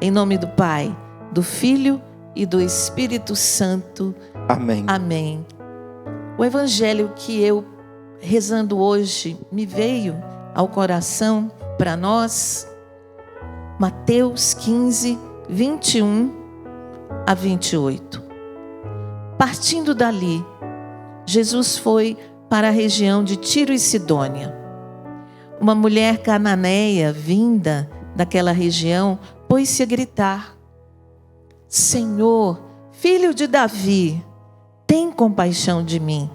Em nome do Pai, do Filho e do Espírito Santo. Amém. Amém. O evangelho que eu, rezando hoje, me veio ao coração para nós, Mateus 15, 21 a 28. Partindo dali, Jesus foi para a região de Tiro e Sidônia. Uma mulher cananeia vinda daquela região pôs-se a gritar: Senhor, filho de Davi, tem compaixão de mim.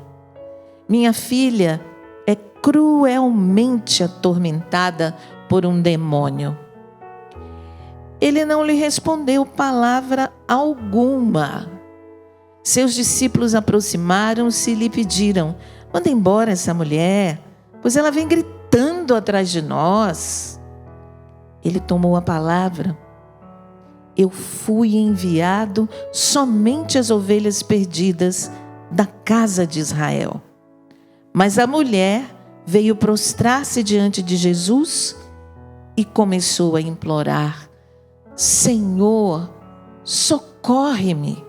Minha filha é cruelmente atormentada por um demônio. Ele não lhe respondeu palavra alguma. Seus discípulos aproximaram-se e lhe pediram: manda embora essa mulher, pois ela vem gritando atrás de nós. Ele tomou a palavra: eu fui enviado somente às ovelhas perdidas da casa de Israel. Mas a mulher veio prostrar-se diante de Jesus e começou a implorar: Senhor, socorre-me.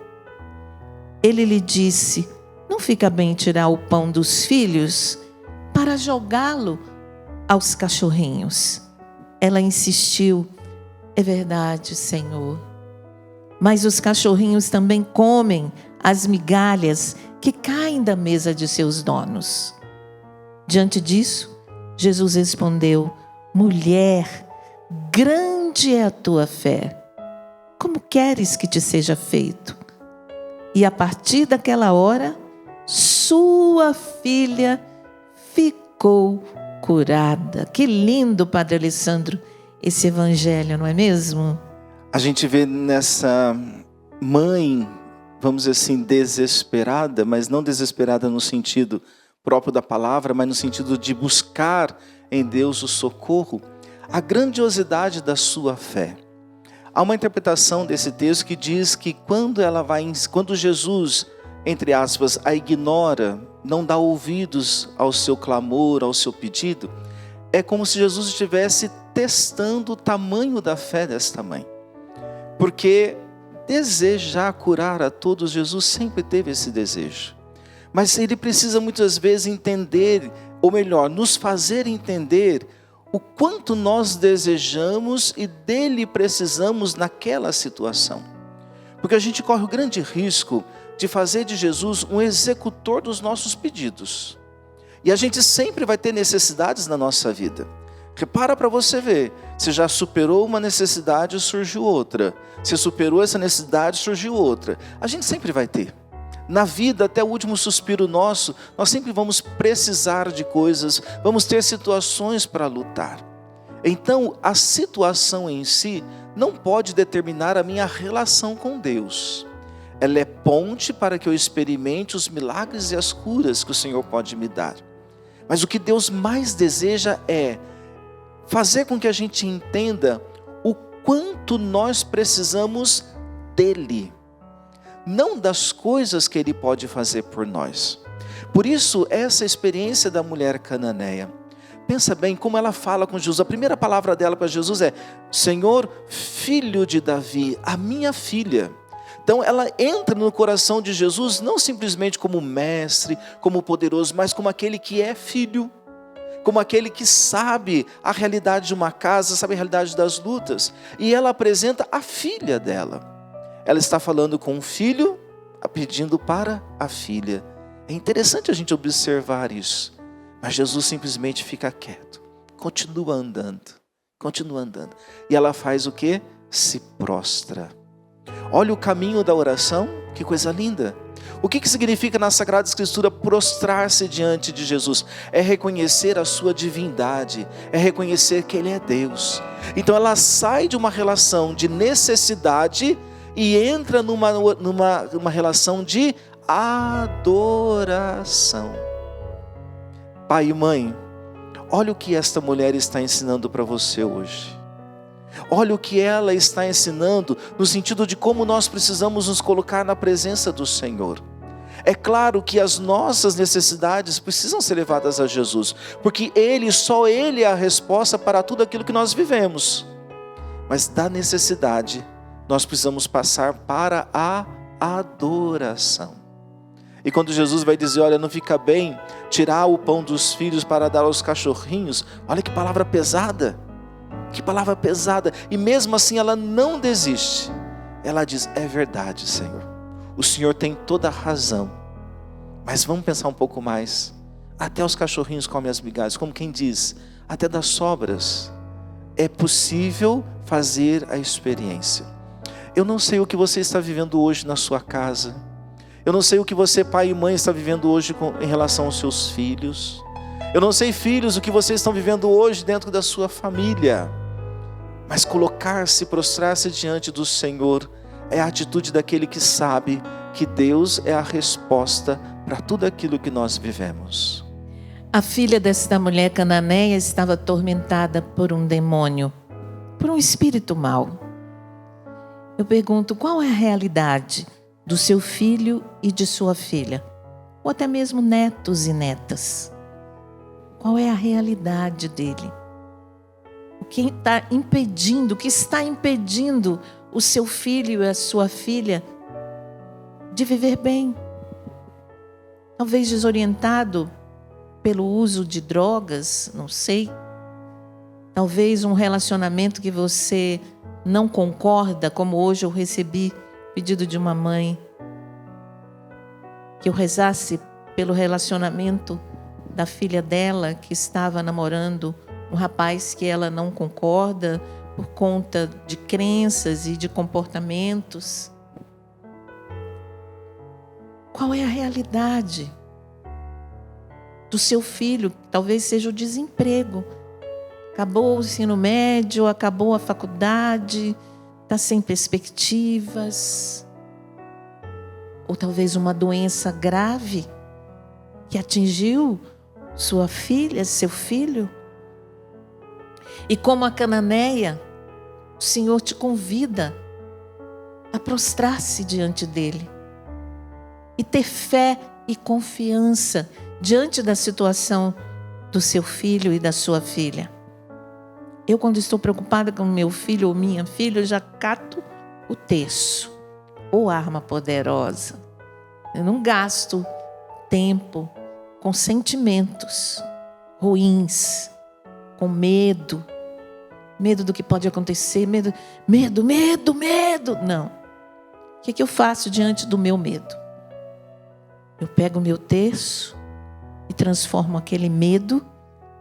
Ele lhe disse: não fica bem tirar o pão dos filhos para jogá-lo aos cachorrinhos. Ela insistiu: é verdade, Senhor, mas os cachorrinhos também comem as migalhas que caem da mesa de seus donos. Diante disso, Jesus respondeu: mulher, grande é a tua fé. Como queres que te seja feito? E a partir daquela hora, sua filha ficou curada. Que lindo, Padre Alessandro, esse evangelho, não é mesmo? A gente vê nessa mãe, vamos dizer assim, desesperada, mas não desesperada no sentido próprio da palavra, mas no sentido de buscar em Deus o socorro, a grandiosidade da sua fé. Há uma interpretação desse texto que diz que quando Jesus, entre aspas, a ignora, não dá ouvidos ao seu clamor, ao seu pedido, é como se Jesus estivesse testando o tamanho da fé desta mãe. Porque desejar curar a todos, Jesus sempre teve esse desejo. Mas ele precisa muitas vezes entender, ou melhor, nos fazer entender o quanto nós desejamos e dele precisamos naquela situação. Porque a gente corre o grande risco de fazer de Jesus um executor dos nossos pedidos. E a gente sempre vai ter necessidades na nossa vida. Repara para você ver, você já superou uma necessidade, surgiu outra. Você superou essa necessidade, surgiu outra. A gente sempre vai ter. Na vida, até o último suspiro nosso, nós sempre vamos precisar de coisas, vamos ter situações para lutar. Então, a situação em si não pode determinar a minha relação com Deus. Ela é ponte para que eu experimente os milagres e as curas que o Senhor pode me dar. Mas o que Deus mais deseja é fazer com que a gente entenda o quanto nós precisamos dele. Não das coisas que ele pode fazer por nós. Por isso, essa experiência da mulher cananeia. Pensa bem como ela fala com Jesus. A primeira palavra dela para Jesus é: Senhor, filho de Davi, a minha filha. Então ela entra no coração de Jesus não simplesmente como mestre, como poderoso, mas como aquele que é filho. Como aquele que sabe a realidade de uma casa, sabe a realidade das lutas. E ela apresenta a filha dela. Ela está falando com o filho, pedindo para a filha. É interessante a gente observar isso. Mas Jesus simplesmente fica quieto. Continua andando. E ela faz o quê? Se prostra. Olha o caminho da oração, que coisa linda. O que significa na Sagrada Escritura prostrar-se diante de Jesus? É reconhecer a sua divindade, é reconhecer que Ele é Deus. Então ela sai de uma relação de necessidade e entra numa relação de adoração. Pai e mãe, olha o que esta mulher está ensinando para você hoje. Olha o que ela está ensinando no sentido de como nós precisamos nos colocar na presença do Senhor. É claro que as nossas necessidades precisam ser levadas a Jesus, porque só Ele é a resposta para tudo aquilo que nós vivemos. Mas da necessidade, nós precisamos passar para a adoração. E quando Jesus vai dizer, olha, não fica bem tirar o pão dos filhos para dar aos cachorrinhos, olha que palavra pesada. Que palavra pesada. E mesmo assim ela não desiste. Ela diz, é verdade, Senhor. O Senhor tem toda a razão. Mas vamos pensar um pouco mais. Até os cachorrinhos comem as migalhas. Como quem diz, até das sobras. É possível fazer a experiência. Eu não sei o que você está vivendo hoje na sua casa. Eu não sei o que você, pai e mãe, está vivendo hoje em relação aos seus filhos. Eu não sei, filhos, o que vocês estão vivendo hoje dentro da sua família. Mas colocar-se, prostrar-se diante do Senhor é a atitude daquele que sabe que Deus é a resposta para tudo aquilo que nós vivemos. A filha desta mulher cananeia estava atormentada por um demônio, por um espírito mau. Eu pergunto, qual é a realidade do seu filho e de sua filha? Ou até mesmo netos e netas. Qual é a realidade dele? O que está impedindo o seu filho e a sua filha de viver bem? Talvez desorientado pelo uso de drogas, não sei. Talvez um relacionamento que você não concorda, como hoje eu recebi pedido de uma mãe que eu rezasse pelo relacionamento da filha dela que estava namorando um rapaz que ela não concorda por conta de crenças e de comportamentos. Qual é a realidade do seu filho? Talvez seja o desemprego. Acabou o ensino médio, acabou a faculdade, está sem perspectivas. Ou talvez uma doença grave que atingiu sua filha, seu filho. E como a cananeia, o Senhor te convida a prostrar-se diante dele e ter fé e confiança diante da situação do seu filho e da sua filha. Eu, quando estou preocupada com meu filho ou minha filha, eu já cato o terço ou arma poderosa. Eu não gasto tempo com sentimentos ruins, com medo do que pode acontecer, medo. Não. O que eu faço diante do meu medo? Eu pego o meu terço e transformo aquele medo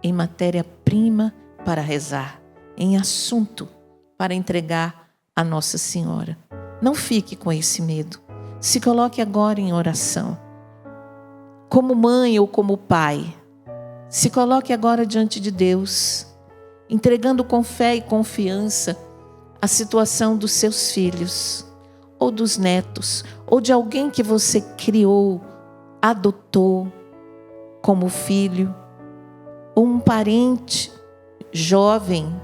em matéria-prima para rezar, em assunto para entregar a Nossa Senhora. Não fique com esse medo. Se coloque agora em oração. Como mãe ou como pai, se coloque agora diante de Deus, entregando com fé e confiança a situação dos seus filhos, ou dos netos, ou de alguém que você criou, adotou como filho, ou um parente jovem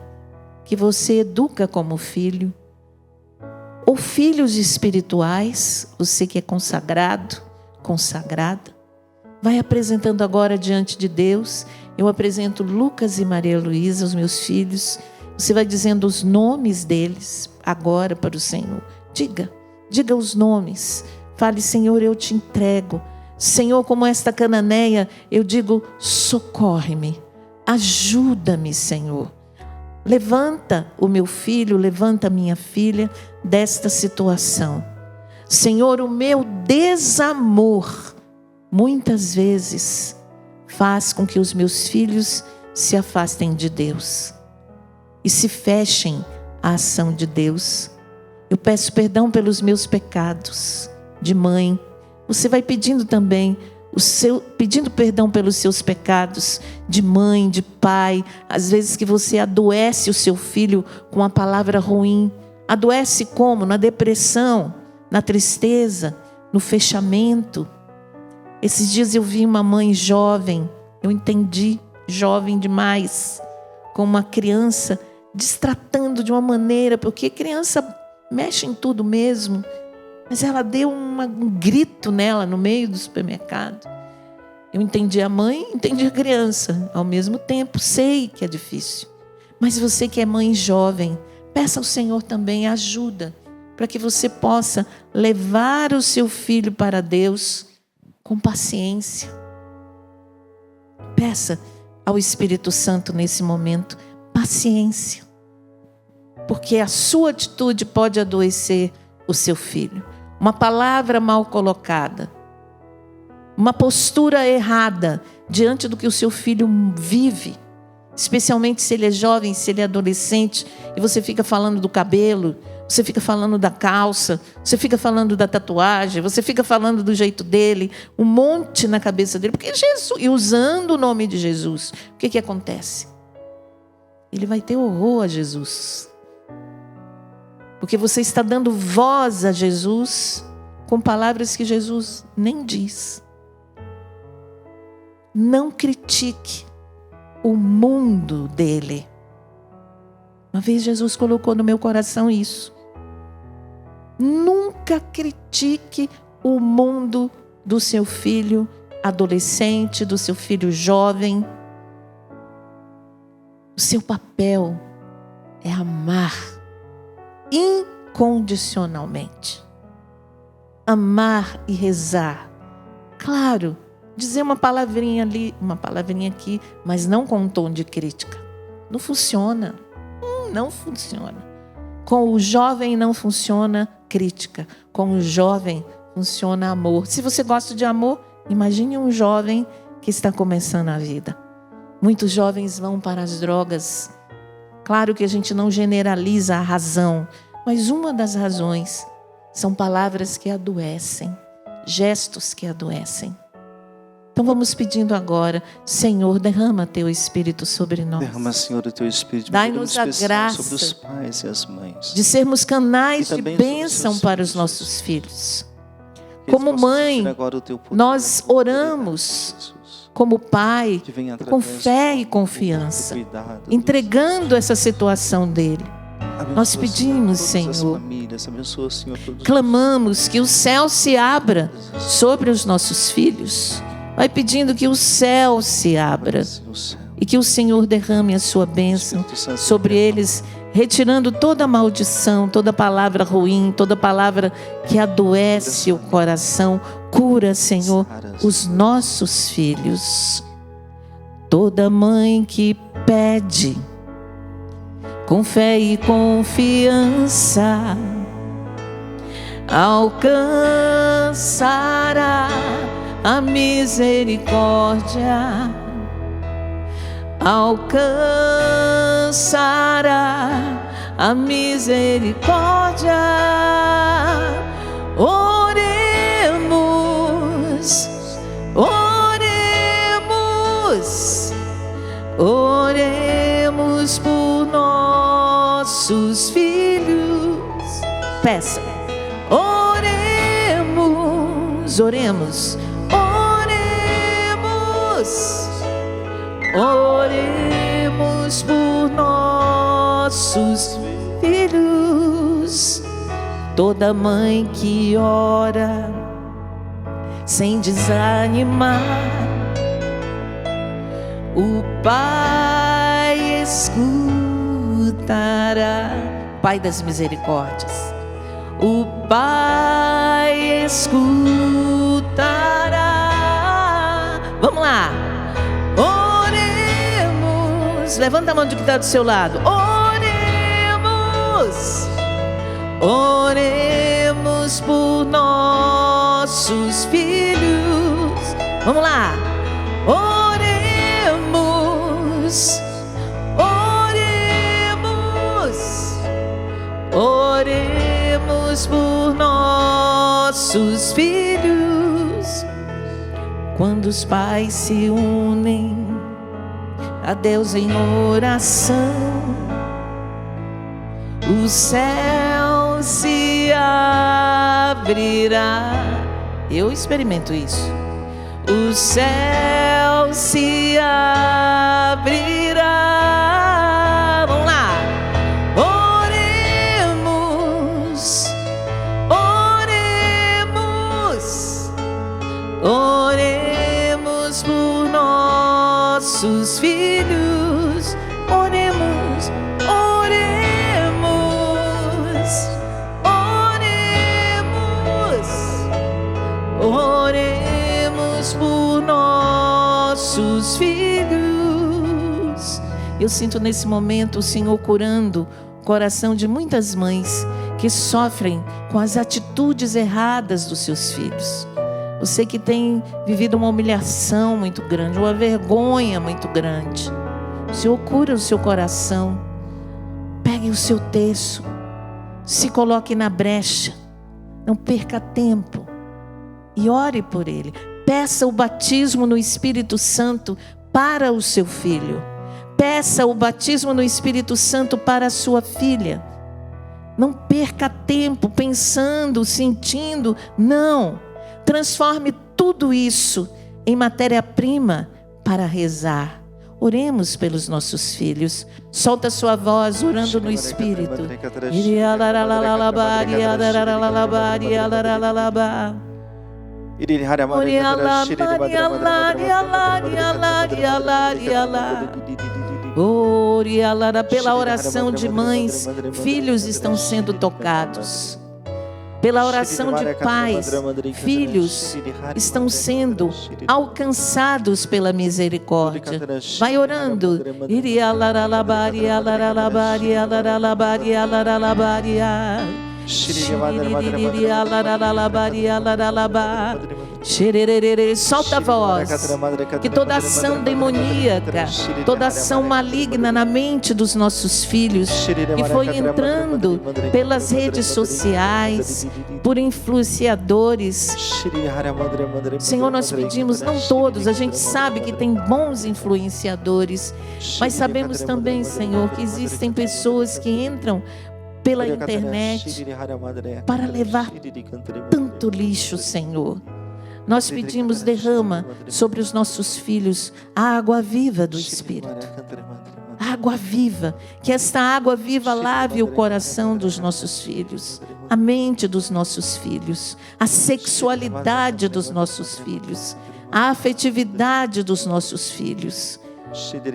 que você educa como filho, ou filhos espirituais, você que é consagrado, consagrada. Vai apresentando agora diante de Deus. Eu apresento Lucas e Maria Luísa, os meus filhos. Você vai dizendo os nomes deles agora para o Senhor. Diga os nomes. Fale, Senhor, eu te entrego. Senhor, como esta cananeia, eu digo, socorre-me. Ajuda-me, Senhor. Levanta o meu filho, levanta a minha filha desta situação. Senhor, o meu desamor muitas vezes faz com que os meus filhos se afastem de Deus e se fechem à ação de Deus. Eu peço perdão pelos meus pecados de mãe. Você vai pedindo também pedindo perdão pelos seus pecados de mãe, de pai. Às vezes que você adoece o seu filho com uma palavra ruim. Adoece como? Na depressão, na tristeza, no fechamento. Esses dias eu vi uma mãe jovem, eu entendi, jovem demais, com uma criança destratando de uma maneira, porque criança mexe em tudo mesmo. Mas ela deu um grito nela no meio do supermercado. Eu entendi a mãe, entendi a criança. Ao mesmo tempo, sei que é difícil. Mas você que é mãe jovem, Peça ao Senhor também ajuda para que você possa levar o seu filho para Deus com paciência. Peça ao Espírito Santo nesse momento paciência, porque a sua atitude pode adoecer o seu filho. Uma palavra mal colocada, uma postura errada diante do que o seu filho vive, especialmente se ele é jovem, se ele é adolescente, e você fica falando do cabelo, você fica falando da calça, você fica falando da tatuagem, você fica falando do jeito dele, um monte na cabeça dele, porque Jesus, e usando o nome de Jesus, o que acontece? Ele vai ter horror a Jesus, porque você está dando voz a Jesus com palavras que Jesus nem diz. Não critique o mundo dele. Uma vez Jesus colocou no meu coração isso. Nunca critique o mundo do seu filho adolescente, do seu filho jovem. O seu papel é amar incondicionalmente. Amar e rezar. Claro, dizer uma palavrinha ali, uma palavrinha aqui, mas não com um tom de crítica. Não funciona. Não funciona. Com o jovem não funciona crítica. Com o jovem funciona amor. Se você gosta de amor, imagine um jovem que está começando a vida. Muitos jovens vão para as drogas. Claro que a gente não generaliza a razão, mas uma das razões são palavras que adoecem, gestos que adoecem. Então vamos pedindo agora, Senhor, derrama teu Espírito sobre nós. Derrama, Senhor, o teu Espírito. Dai-nos a graça sobre os pais e as mães, de sermos canais de bênção para os nossos filhos. Como mãe, nós oramos como pai, com fé e confiança, entregando essa situação dele. Nós pedimos, Senhor, clamamos que o céu se abra sobre os nossos filhos. Vai pedindo que o céu se abra e que o Senhor derrame a sua bênção sobre eles, retirando toda maldição, toda palavra ruim, toda palavra que adoece o coração. Cura, Senhor, os nossos filhos. Toda mãe que pede com fé e confiança alcançará a misericórdia, alcançará a misericórdia. Oremos, oremos, oremos por nossos filhos. Peça. Oremos, oremos, oremos, oremos por nossos filhos. Toda mãe que ora sem desanimar, o Pai escutará. Pai das misericórdias, o Pai escutará. Vamos lá. Oremos. Levanta a mão de que está do seu lado. Oremos. Oremos por nossos filhos. Vamos lá. Oremos. Oremos. Oremos por nossos filhos. Quando os pais se unem a Deus em oração, o céu se abrirá. Eu experimento isso. O céu se abrirá. Vamos lá. Oremos, oremos, oremos por nossos filhos. Oremos, oremos. nossos filhos. Eu sinto nesse momento o Senhor curando o coração de muitas mães que sofrem com as atitudes erradas dos seus filhos. Você que tem vivido uma humilhação muito grande, uma vergonha muito grande. O Senhor cura o seu coração. Pegue o seu terço, se coloque na brecha, não perca tempo e ore por ele. Peça o batismo no Espírito Santo para o seu filho. Peça o batismo no Espírito Santo para a sua filha. Não perca tempo pensando, sentindo. Não. Transforme tudo isso em matéria-prima para rezar. Oremos pelos nossos filhos. Solta sua voz orando no Espírito. Pela oração de mães, filhos estão sendo tocados. Pela oração de pais, filhos estão sendo alcançados pela misericórdia. Vai orando. Solta a voz. Que toda ação demoníaca, toda ação maligna na mente dos nossos filhos, que foi entrando pelas redes sociais, por influenciadores, Senhor, nós pedimos, não todos, a gente sabe que tem bons influenciadores, mas sabemos também, Senhor, que existem pessoas que entram pela internet para levar tanto lixo, Senhor. Nós pedimos, derrama sobre os nossos filhos a água viva do Espírito. Água viva, que esta água viva lave o coração dos nossos filhos, a mente dos nossos filhos, a sexualidade dos nossos filhos, a afetividade dos nossos filhos.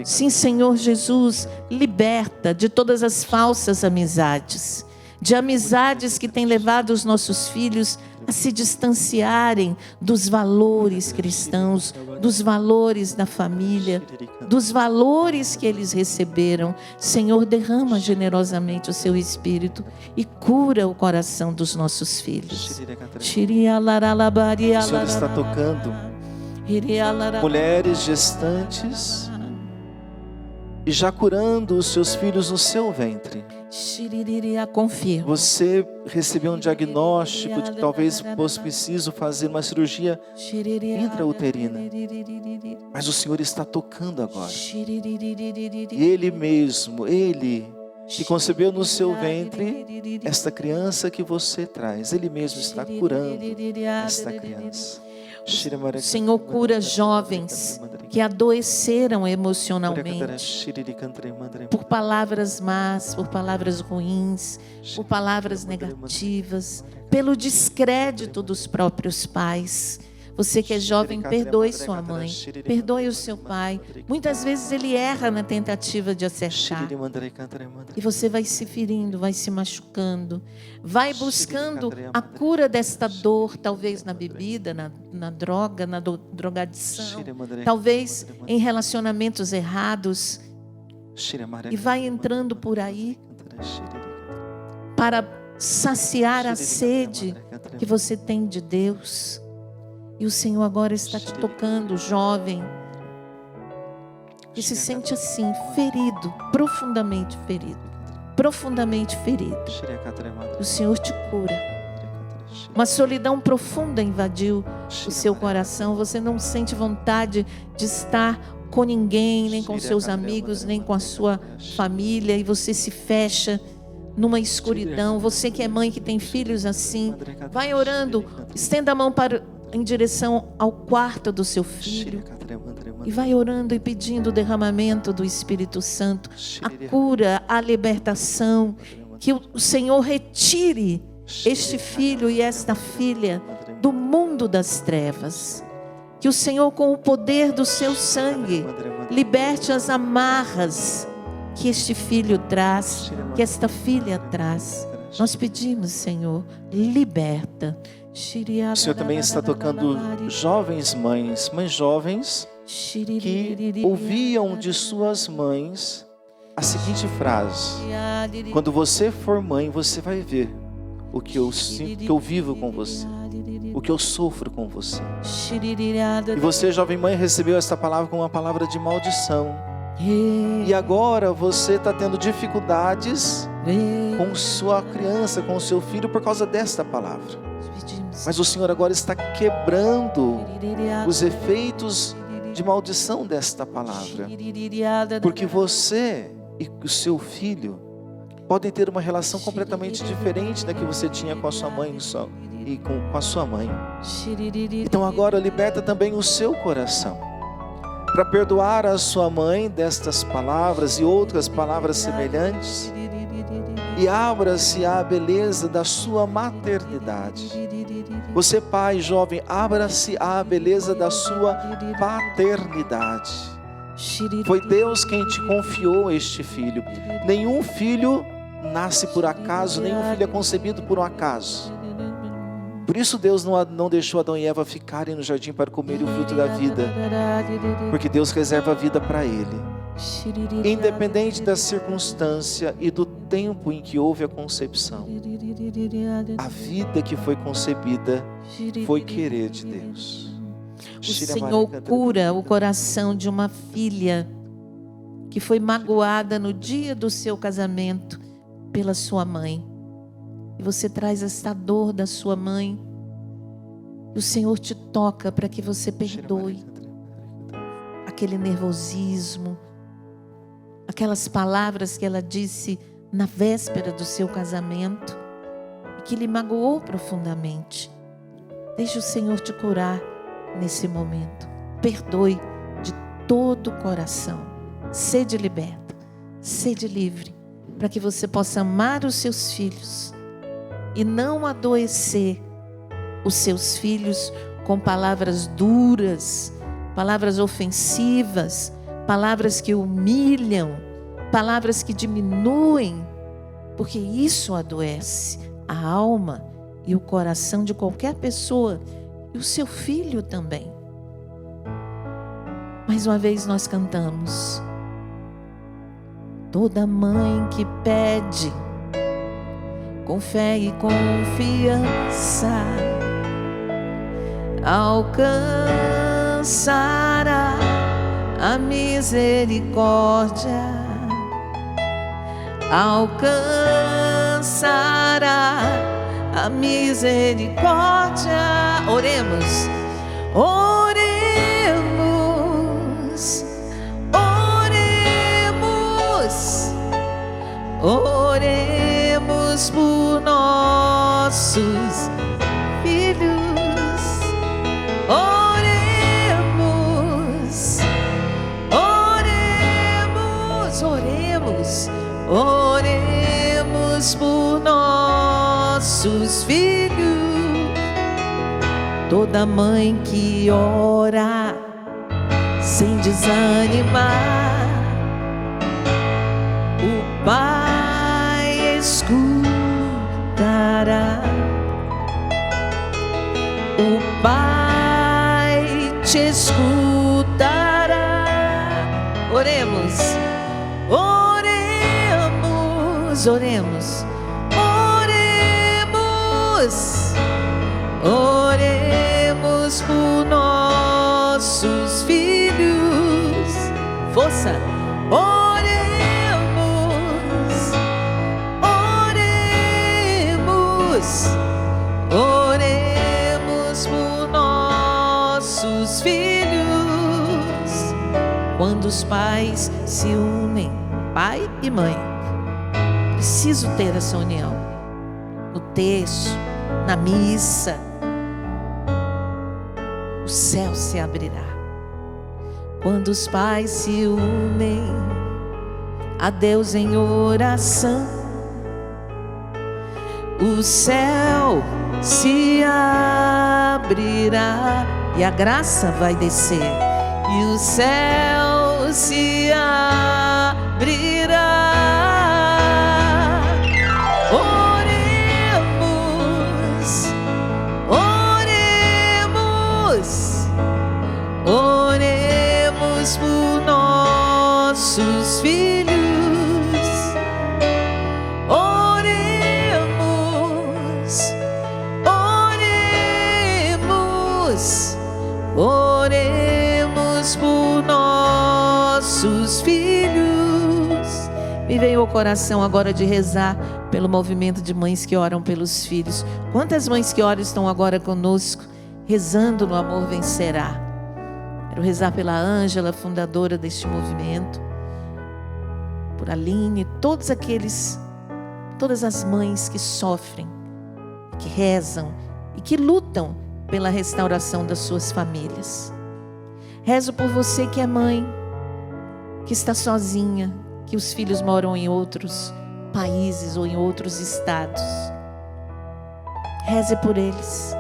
Sim, Senhor Jesus, liberta de todas as falsas amizades, de amizades que têm levado os nossos filhos a se distanciarem dos valores cristãos, dos valores da família, dos valores que eles receberam. Senhor, derrama generosamente o seu Espírito e cura o coração dos nossos filhos. O Senhor está tocando mulheres gestantes e já curando os seus filhos no seu ventre. Confirma. Você recebeu um diagnóstico de que talvez fosse preciso fazer uma cirurgia intrauterina, mas o Senhor está tocando agora. E Ele mesmo, Ele que concebeu no seu ventre esta criança que você traz, Ele mesmo está curando esta criança. O Senhor cura jovens que adoeceram emocionalmente por palavras más, por palavras ruins, por palavras negativas, pelo descrédito dos próprios pais. Você que é jovem, perdoe sua mãe, perdoe o seu pai. Muitas vezes ele erra na tentativa de acertar. E você vai se ferindo, vai se machucando, vai buscando a cura desta dor, talvez na bebida, na droga, na drogadição, talvez em relacionamentos errados. E vai entrando por aí para saciar a sede que você tem de Deus. E o Senhor agora está te tocando, jovem, que se sente assim, ferido, profundamente ferido. Profundamente ferido. O Senhor te cura. Uma solidão profunda invadiu o seu coração. Você não sente vontade de estar com ninguém, nem com seus amigos, nem com a sua família. E você se fecha numa escuridão. Você que é mãe, que tem filhos assim, vai orando, estenda a mão em direção ao quarto do seu filho e vai orando e pedindo o derramamento do Espírito Santo, a cura, a libertação, que o Senhor retire este filho e esta filha do mundo das trevas, que o Senhor, com o poder do seu sangue, liberte as amarras que este filho traz, que esta filha traz. Nós pedimos, Senhor, liberta. O Senhor também está tocando jovens mães jovens que ouviam de suas mães a seguinte frase: quando você for mãe, você vai ver o que eu sinto, que eu vivo com você, o que eu sofro com você. E você, jovem mãe, recebeu esta palavra como uma palavra de maldição. E agora você está tendo dificuldades com sua criança, com seu filho, por causa desta palavra. Mas o Senhor agora está quebrando os efeitos de maldição desta palavra, porque você e o seu filho podem ter uma relação completamente diferente da que você tinha com a sua mãe e com a sua mãe. Então agora liberta também o seu coração para perdoar a sua mãe destas palavras e outras palavras semelhantes, e abra-se à beleza da sua maternidade. Você, pai jovem, abra-se à beleza da sua paternidade. Foi Deus quem te confiou este filho. Nenhum filho nasce por acaso, nenhum filho é concebido por um acaso. Por isso Deus não deixou Adão e Eva ficarem no jardim para comerem o fruto da vida, porque Deus reserva a vida para ele. Independente da circunstância e do tempo em que houve a concepção, a vida que foi concebida foi querer de Deus. O Senhor cura o coração de uma filha que foi magoada no dia do seu casamento pela sua mãe. E você traz esta dor da sua mãe. E o Senhor te toca para que você perdoe aquele nervosismo, aquelas palavras que ela disse na véspera do seu casamento e que lhe magoou profundamente. Deixe o Senhor te curar nesse momento. Perdoe de todo o coração. Sede liberta, sede livre, para que você possa amar os seus filhos e não adoecer os seus filhos com palavras duras, palavras ofensivas, palavras que humilham, palavras que diminuem, porque isso adoece a alma e o coração de qualquer pessoa, e o seu filho também. Mais uma vez nós cantamos: toda mãe que pede com fé e confiança alcançará a misericórdia, alcançará a misericórdia. Oremos, oremos, oremos, oremos por nossos filhos. Oremos, oremos, oremos, oremos por nossos filhos. Toda mãe que ora sem desanimar, o Pai escutará. O Pai te escutará. Oremos, oremos, oremos, oremos, oremos por nossos filhos. Força, oremos, oremos, oremos por nossos filhos. Quando os pais se unem, pai e mãe, preciso ter essa união no texto, na missa, o céu se abrirá. Quando os pais se unem a Deus em oração, o céu se abrirá e a graça vai descer, e o céu se abrirá. Oremos, oremos, oremos nossos filhos. Oremos por nossos filhos. Me veio ao coração agora de rezar pelo movimento de mães que oram pelos filhos. Quantas mães que oram estão agora conosco, rezando no Amor Vencerá? Quero rezar pela Ângela, fundadora deste movimento, por Aline, todas as mães que sofrem, que rezam e que lutam pela restauração das suas famílias. Rezo por você que é mãe, que está sozinha, que os filhos moram em outros países ou em outros estados. Reze por eles.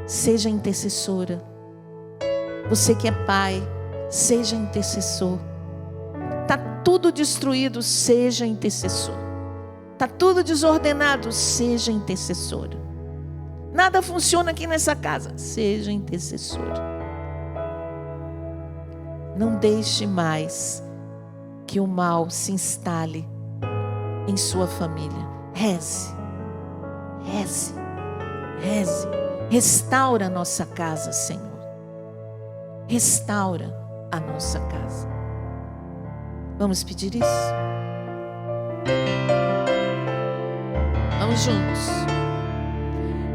Seja intercessora. Você que é pai, seja intercessor. Está tudo destruído, seja intercessor. Está tudo desordenado, seja intercessora. Nada funciona aqui nessa casa, seja intercessora. Não deixe mais que o mal se instale em sua família. Reze, reze, reze. Restaura a nossa casa, Senhor. Restaura a nossa casa. Vamos pedir isso? Vamos juntos.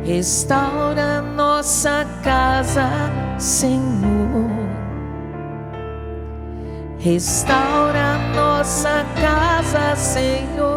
Restaura nossa casa, Senhor. Restaura nossa casa, Senhor.